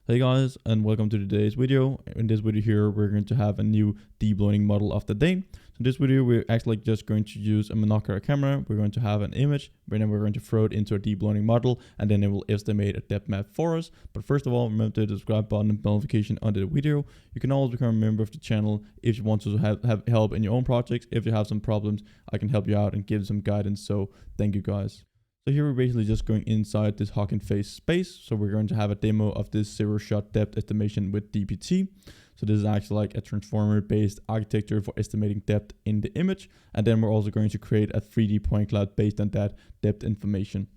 Hey guys, and welcome to today's video. In this video here, we're going to have a new deep learning model of the day. So in this video, we're actually just going to use a monocular camera. We're going to have an image, and then we're going to throw it into a deep learning model, and then it will estimate a depth map for us. But first of all, remember to hit the subscribe button and bell notification under the video. You can always become a member of the channel if you want to have help in your own projects. If you have some problems, I can help you out and give some guidance. So thank you guys. So here we're basically just going inside this Hugging Face space. So we're going to have a demo of this zero-shot depth estimation with DPT. So this is actually like a transformer-based architecture for estimating depth in the image. And then we're also going to create a 3D point cloud based on that depth information.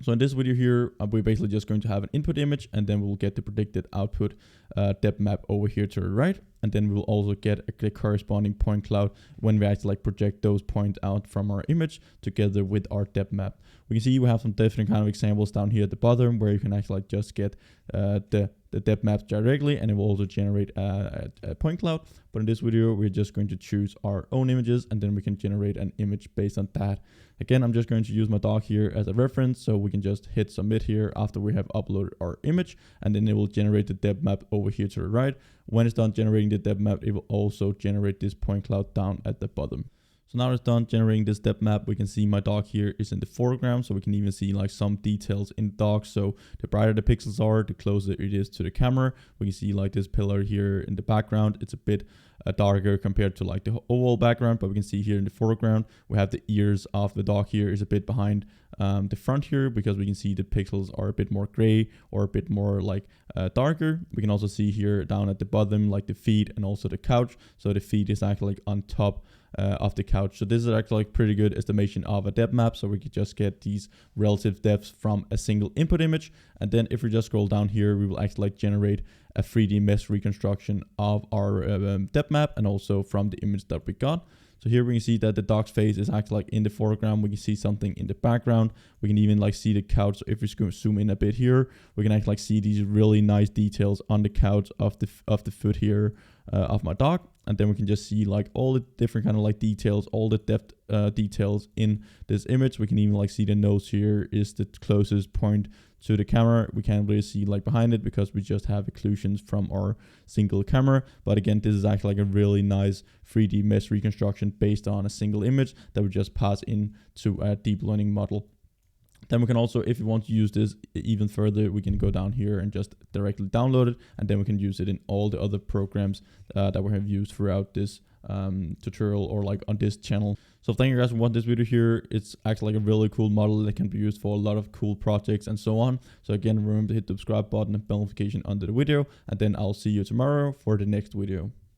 So in this video here, we're basically just going to have an input image, and then we'll get the predicted output depth map over here to the right. And then we'll also get a corresponding point cloud when we actually like project those points out from our image together with our depth map. We can see we have some different kind of examples down here at the bottom where you can actually like just get the depth maps directly, and it will also generate a point cloud. But in this video, we're just going to choose our own images, and then we can generate an image based on that. Again, I'm just going to use my doc here as a reference, so we can just hit submit here after we have uploaded our image, and then it will generate the depth map over here to the right. When it's done generating the depth map, it will also generate this point cloud down at the bottom. So now it's done generating this depth map. We can see my dock here is in the foreground, so we can even see like some details in dock. So the brighter the pixels are, the closer it is to the camera. We can see like this pillar here in the background. It's a bit darker compared to like the overall background, but we can see here in the foreground, we have the ears of the dog here is a bit behind the front here, because we can see the pixels are a bit more gray or a bit more like darker. We can also see here down at the bottom like the feet and also the couch. So the feet is actually like on top of the couch. So this is actually like pretty good estimation of a depth map. So we could just get these relative depths from a single input image. And then if we just scroll down here, we will actually like generate a 3D mesh reconstruction of our depth map and also from the image that we got. So here we can see that the dog's face is actually like in the foreground. We can see something in the background. We can even like see the couch. So if we zoom in a bit here, we can actually like see these really nice details on the couch of the foot here of my dog. And then we can just see like all the different kind of like details, all the depth details in this image. We can even like see the nose here is the closest point to the camera. We can't really see like behind it because we just have occlusions from our single camera. But again, this is actually like a really nice 3D mesh reconstruction based on a single image that we just pass into a deep learning model. Then we can also, if we want to use this even further, we can go down here and just directly download it. And then we can use it in all the other programs that we have used throughout this tutorial or like on this channel. So thank you guys for watching this video here. It's actually like a really cool model that can be used for a lot of cool projects and so on. So again, remember to hit the subscribe button and bell notification under the video. And then I'll see you tomorrow for the next video.